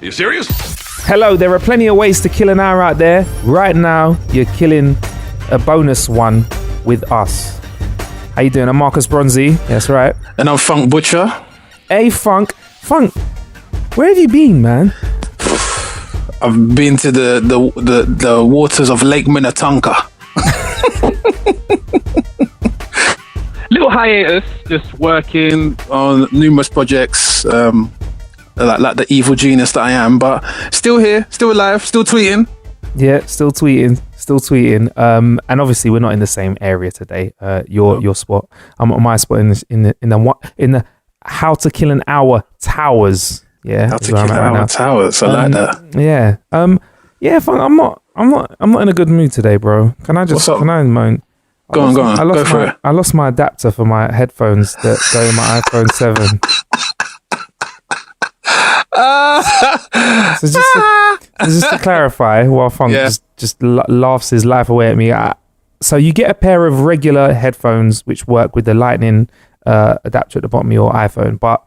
Are you serious? Hello, there are plenty of ways to kill an hour out there. Right now, you're killing a bonus one with us. How you doing? I'm Marcus Bronzy. That's right. And I'm Funk Butcher. Hey, Funk, where have you been, man? I've been to the waters of Lake Minnetonka. Little hiatus, just working On numerous projects, like the evil genius that I am, but still here, still alive, still tweeting. Yeah, still tweeting. And obviously, we're not in the same area today. Your spot. I'm at my spot in the How to Kill an Hour Towers. Yeah, How to Kill an Hour Towers. I like that. Yeah. Yeah. Fun. I'm not in a good mood today, bro. Can I moan? Go on. Go for it. I lost my adapter for my headphones that go in my iPhone 7. So just to clarify, while Funk just laughs his life away at me. So you get a pair of regular headphones which work with the Lightning adapter at the bottom of your iPhone, but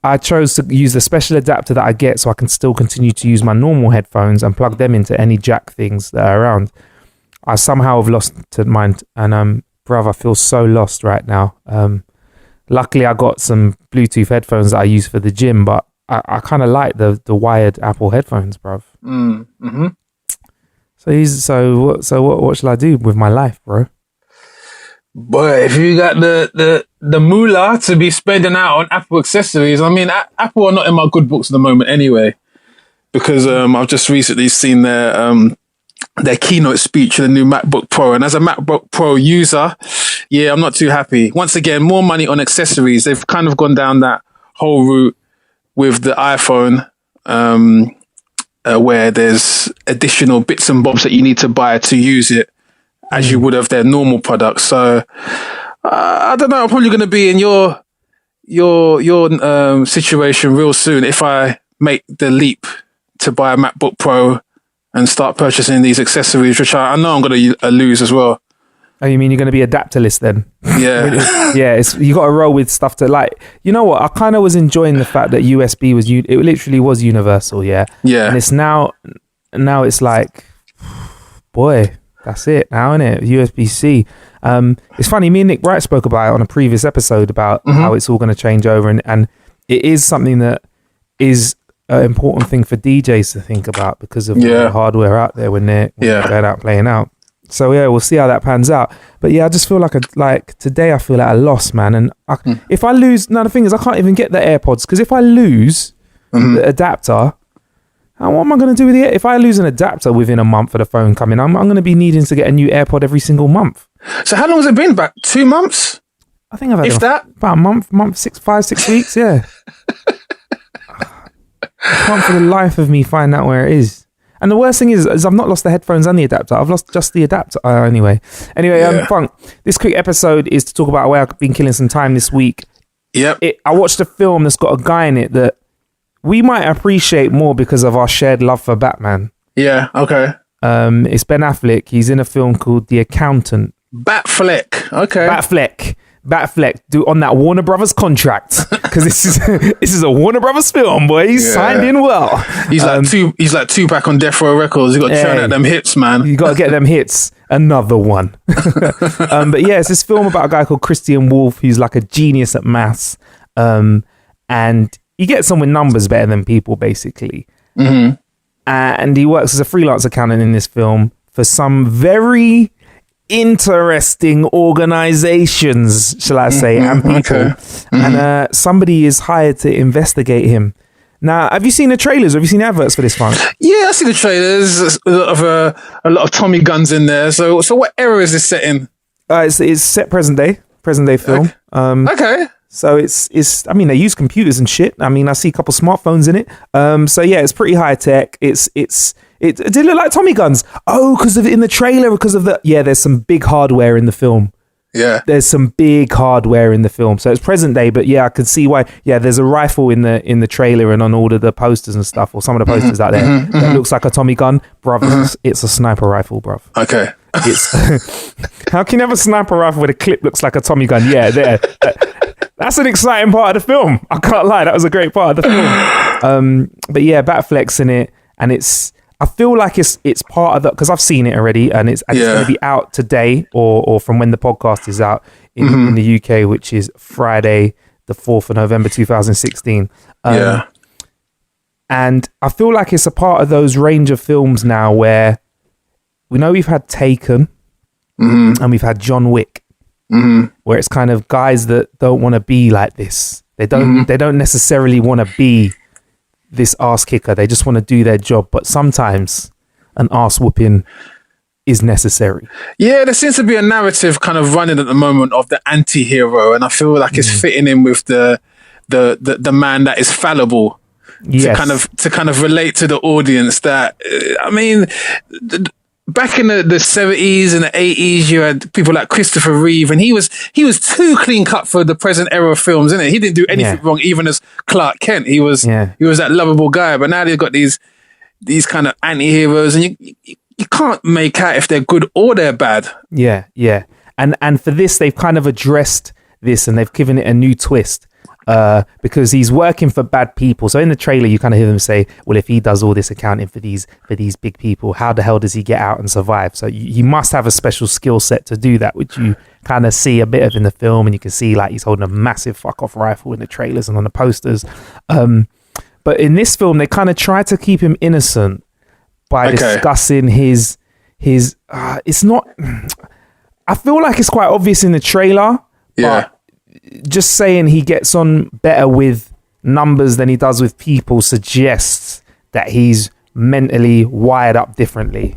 I chose to use the special adapter that I get so I can still continue to use my normal headphones and plug them into any jack things that are around. I somehow have lost mine, and bruv, I feel so lost right now. Luckily, I got some Bluetooth headphones that I use for the gym, but I kind of like the wired Apple headphones, bruv. Mm-hmm. So what shall I do with my life, bro? Boy, if you got the moolah to be spending out on Apple accessories, I mean, Apple are not in my good books at the moment anyway, because I've just recently seen their keynote speech for the new MacBook Pro, and as a MacBook Pro user, yeah, I'm not too happy. Once again, more money on accessories. They've kind of gone down that whole route with the iPhone, where there's additional bits and bobs that you need to buy to use it as you would have their normal products. So I don't know. I'm probably going to be in your situation real soon if I make the leap to buy a MacBook Pro and start purchasing these accessories, which I know I'm going to lose as well. Oh, you mean you're going to be adapterless then? Yeah. Yeah, you got to roll with stuff to like, you know what? I kind of was enjoying the fact that USB it literally was universal, yeah? Yeah. And it's now it's like, boy, that's it now, isn't it? USB-C. It's funny, me and Nick Bright spoke about it on a previous episode about how it's all going to change over, and it is something that is an important thing for DJs to think about because of the hardware out there when they're going out playing out. So yeah, we'll see how that pans out. But yeah, I just feel like today I feel at a loss, man. And if I lose, the thing is I can't even get the AirPods, because if I lose the adapter, what am I going to do with it? If I lose an adapter within a month of the phone coming, I'm going to be needing to get a new AirPod every single month. So how long has it been? About 2 months? I think I've had about a month, 6 weeks, yeah. I can't for the life of me find out where it is. And the worst thing is I've not lost the headphones and the adapter. I've lost just the adapter. Anyway, Funk, this quick episode is to talk about where I've been killing some time this week. Yep. I watched a film that's got a guy in it that we might appreciate more because of our shared love for Batman. Yeah, okay. It's Ben Affleck. He's in a film called The Accountant. Batfleck. Okay. Batfleck, do on that Warner Brothers contract, because this is a Warner Brothers film, boy. He's signed in well. He's like Tupac on Death Row Records. You got to churn out them hits, man. You got to get them hits. Another one. But yeah, it's this film about a guy called Christian Wolff, who's like a genius at maths, and he gets on with numbers better than people, basically. Mm-hmm. And he works as a freelance accountant in this film for some very interesting organizations, shall I say, and people. Okay. And somebody is hired to investigate him. Now, have you seen the trailers? Have you seen the adverts for this one? Yeah, I see the trailers. There's a lot of Tommy guns in there. So what era is this set in? It's set present day film. Okay. So it's. I mean, they use computers and shit. I mean, I see a couple smartphones in it. So yeah, it's pretty high tech. It did look like Tommy guns. Oh, because of in the trailer, there's some big hardware in the film. Yeah. There's some big hardware in the film. So it's present day, but yeah, I could see why. Yeah, there's a rifle in the trailer and on all of the posters and stuff, or some of the posters out there. That looks like a Tommy gun. Bruv, it's a sniper rifle, bruv. Okay. It's how can you have a sniper rifle with a clip looks like a Tommy gun? Yeah, there. That's an exciting part of the film. I can't lie. That was a great part of the film. But yeah, Batfleck's in it, and I feel like it's part of the, because I've seen it already, and it's going to be out today or from when the podcast is out in the UK, which is Friday, the 4th of November 2016. And I feel like it's a part of those range of films now where we know we've had Taken and we've had John Wick, where it's kind of guys that don't want to be like this. They don't necessarily want to be this ass kicker. They just want to do their job. But sometimes an ass whooping is necessary. Yeah, there seems to be a narrative kind of running at the moment of the anti-hero, and I feel like it's fitting in with the man that is fallible. Yes. To kind of relate to the audience that, I mean, back in the 70s and the 80s, you had people like Christopher Reeve, and he was too clean cut for the present era of films, isn't it? He didn't do anything wrong, even as Clark Kent. He was that lovable guy. But now they've got these kind of anti-heroes, and you can't make out if they're good or they're bad. Yeah. And for this, they've kind of addressed this, and they've given it a new twist. Because he's working for bad people. So in the trailer, you kind of hear them say, well, if he does all this accounting for these big people, how the hell does he get out and survive? So you must have a special skill set to do that, which you kind of see a bit of in the film. And you can see like he's holding a massive fuck off rifle in the trailers and on the posters. But in this film, they kind of try to keep him innocent by discussing his it's not, I feel like it's quite obvious in the trailer. Yeah. Just saying he gets on better with numbers than he does with people suggests that he's mentally wired up differently.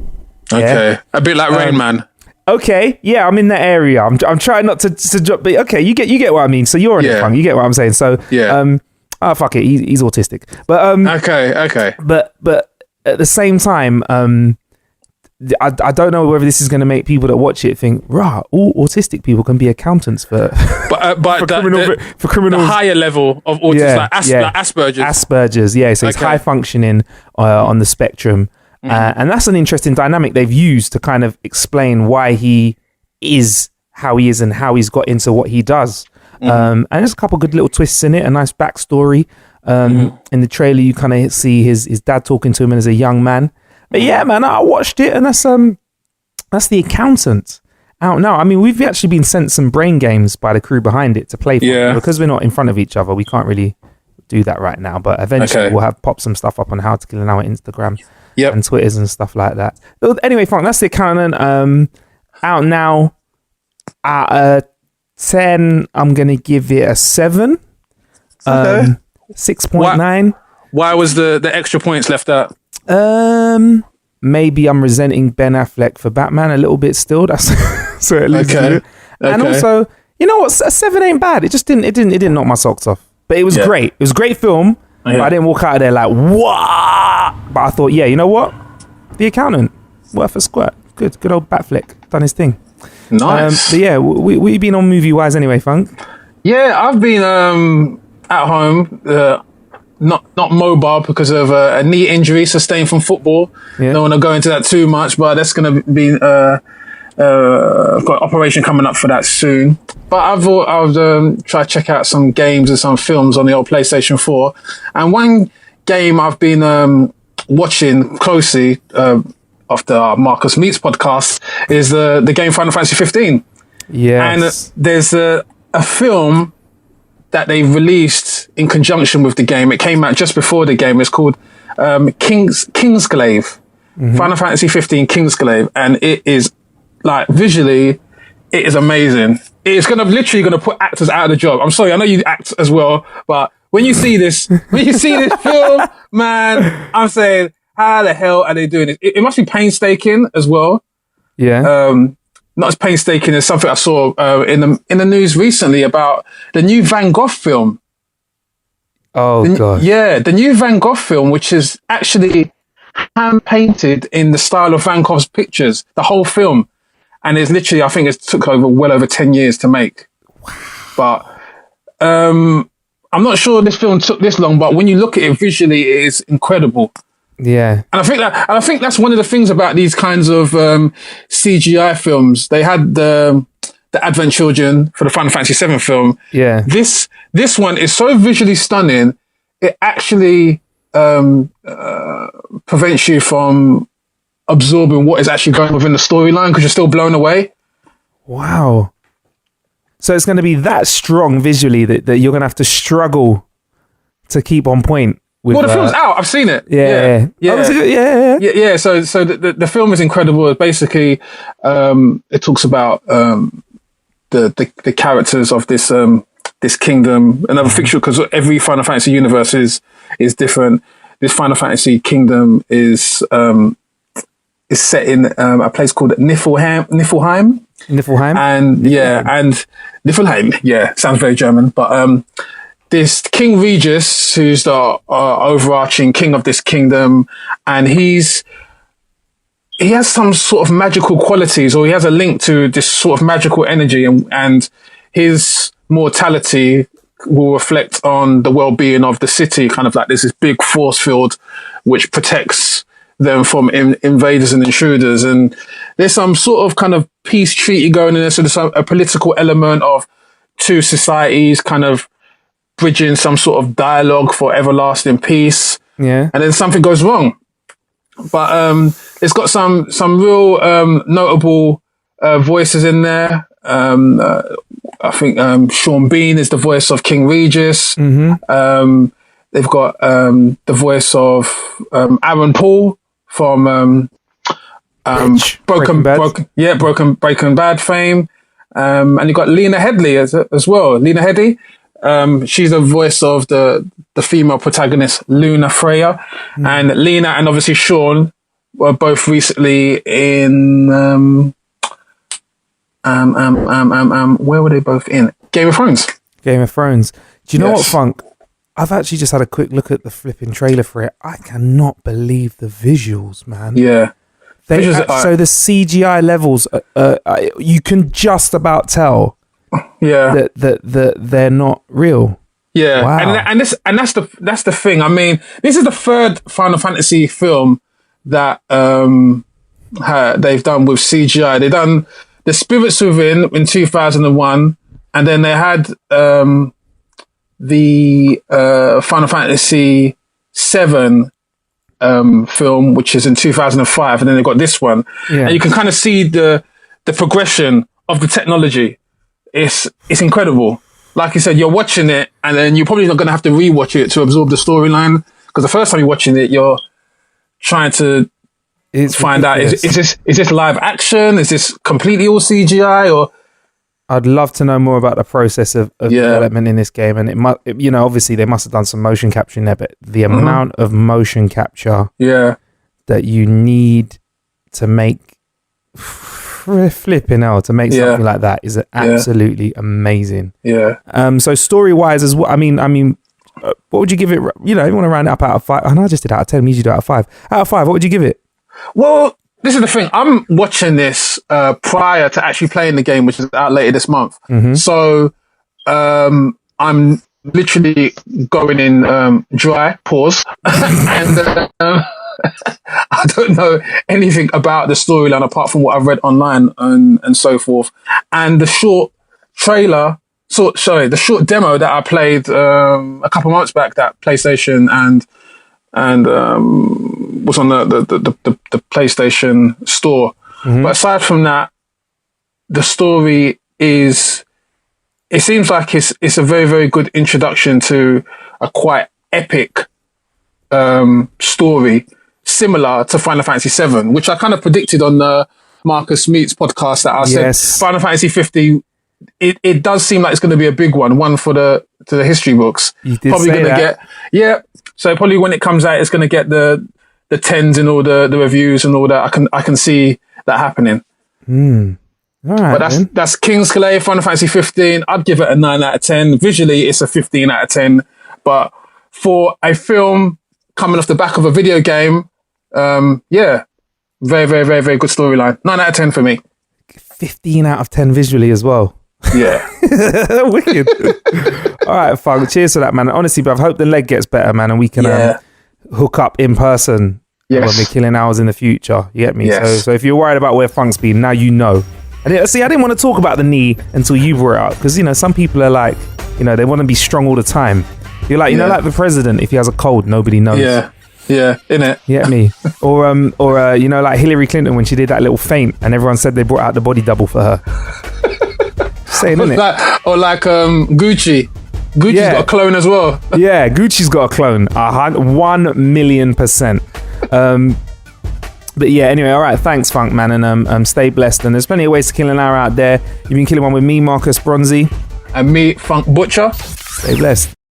Okay, a bit like Rain Man. Okay, yeah, I'm in that area. I'm trying not to drop, but okay, you get what I mean. So you're in it, fun. You get what I'm saying. So fuck it, he's autistic. But okay. But at the same time, I don't know whether this is going to make people that watch it think, rah, all autistic people can be accountants for for criminals. The higher level of autism, like Asperger's. Asperger's, yeah. So it's high functioning on the spectrum. And that's an interesting dynamic they've used to kind of explain why he is how he is and how he's got into what he does. And there's a couple good little twists in it, a nice backstory. In the trailer, you kind of see his dad talking to him as a young man. But yeah, man, I watched it, and that's The Accountant out now. I mean, we've actually been sent some brain games by the crew behind it to play for. Yeah. Because we're not in front of each other, we can't really do that right now. But eventually we'll have pop some stuff up on How to Kill an Hour Instagram and Twitters and stuff like that. Anyway, Frank, that's The Accountant. Out now at 10, I'm going to give it a 7. 6.9. Why was the extra points left out? Maybe I'm resenting Ben Affleck for Batman a little bit still. That's so it leads to it. And also, you know what? A 7 ain't bad. It didn't knock my socks off. But it was great. It was a great film. But I didn't walk out of there like, what? But I thought, yeah, you know what? The Accountant, worth a squirt. Good old Batfleck, done his thing. Nice. But yeah, we been on movie wise anyway, Funk? Yeah, I've been at home. Not mobile because of a knee injury sustained from football. Yeah. Don't want to go into that too much, but that's going to be I've got an operation coming up for that soon. But I'll try to check out some games and some films on the old PlayStation 4. And one game I've been watching closely after our Marcus Meets podcast is the game Final Fantasy 15. Yes. And there's a film that they released in conjunction with the game. It came out just before the game. It's called Kingslave. Final Fantasy 15 Kingslave. And it is, like, visually, it is amazing. It's literally going to put actors out of the job. I'm sorry, I know you act as well, but when you see this film, man, I'm saying, how the hell are they doing it? It must be painstaking as well. Yeah. Not as painstaking as something I saw in the news recently about the new Van Gogh film. Oh, God. Yeah, the new Van Gogh film, which is actually hand-painted in the style of Van Gogh's pictures, the whole film. And it's literally, I think it took well over 10 years to make. But I'm not sure this film took this long, but when you look at it visually, it is incredible. Yeah. And I think that's one of the things about these kinds of CGI films. They had the Advent Children for the Final Fantasy VII film. Yeah. This one is so visually stunning. It actually prevents you from absorbing what is actually going within the storyline because you're still blown away. Wow. So it's going to be that strong visually that you're going to have to struggle to keep on point. With, well, the film's out. I've seen it. Yeah. Yeah. Oh, is it? Yeah. So the film is incredible. Basically, it talks about the characters of this kingdom. Another fictional, because every Final Fantasy universe is different. This Final Fantasy kingdom is set in a place called Niflheim. Niflheim? And Niflheim. Yeah, sounds very German. But this King Regis, who's the overarching king of this kingdom, and he has some sort of magical qualities, or he has a link to this sort of magical energy, and his mortality will reflect on the well-being of the city. Kind of like there's this big force field which protects them from invaders and intruders, and there's some sort of kind of peace treaty going in there. So there's a political element of two societies kind of bridging some sort of dialogue for everlasting peace. Yeah. And then something goes wrong. But it's got some real notable voices in there. I think Sean Bean is the voice of King Regis. Mm-hmm. They've got the voice of Aaron Paul from Breaking Bad fame. And you've got Lena Headey as well. Lena Headey. She's the voice of the female protagonist, Luna Freya. And Lena and obviously Sean were both recently in, where were they both in? Game of Thrones. Game of Thrones. Do you know what, Funk? I've actually just had a quick look at the flipping trailer for it. I cannot believe the visuals, man. Yeah. So the CGI levels, you can just about tell that they're not real. Yeah. Wow. And that's the thing. I mean, this is the third Final Fantasy film that they've done with CGI. They've done The Spirits Within in 2001, and then they had the Final Fantasy 7 film, which is in 2005, and then they got this one. Yeah. And you can kind of see the progression of the technology. It's incredible. Like you said, you're watching it, and then you're probably not going to have to rewatch it to absorb the storyline, because the first time you're watching it, you're trying to find out, is this live action? Is this completely all CGI? Or I'd love to know more about the process of development in this game. And obviously they must have done some motion capturing there, but the amount of motion capture that you need to make flipping hell to make something like that is absolutely amazing. Yeah. So story wise as well, I mean, what would you give it? You know, you want to round it up out of 5. I know I just did out of 10. We usually do out of 5. Out of 5, what would you give it? Well, this is the thing. I'm watching this prior to actually playing the game, which is out later this month. Mm-hmm. So I'm literally going in dry, pause. And I don't know anything about the storyline apart from what I've read online and so forth. And the short trailer, the short demo that I played a couple months back, that PlayStation and was on the PlayStation store. Mm-hmm. But aside from that, the story it seems like it's a very, very good introduction to a quite epic story, similar to Final Fantasy VII, which I kind of predicted on the Marcus Meets podcast that I said Final Fantasy 50. It does seem like it's going to be a big one for the history books. You did probably say going to get So probably when it comes out, it's going to get the 10s in all the reviews and all that. I can see that happening. All right, but that's Kingslave, Final Fantasy 15. I'd give it a 9 out of 10. Visually, it's a 15 out of 10. But for a film coming off the back of a video game, very, very, very, very good storyline. 9 out of 10 for me. 15 out of 10 visually as well. Yeah. Wicked. All right, Funk. Cheers for that, man. Honestly, but I hope the leg gets better, man, and we can hook up in person when we're killing hours in the future. You get me? Yes. So if you're worried about where Funk's been, now you know. And see, I didn't want to talk about the knee until you brought it up, because, some people are like, they want to be strong all the time. You're like, you know, like the president, if he has a cold, nobody knows. Yeah, innit? You get me? Or you know, like Hillary Clinton when she did that little feint and everyone said they brought out the body double for her. Saying, innit? Like Gucci. Gucci's got a clone as well. Yeah, Gucci's got a clone. 1,000,000%. But yeah, anyway, all right, thanks, Funk Man, and stay blessed. And there's plenty of ways to kill an hour out there. You've been killing one with me, Marcus Bronzy. And me, Funk Butcher. Stay blessed.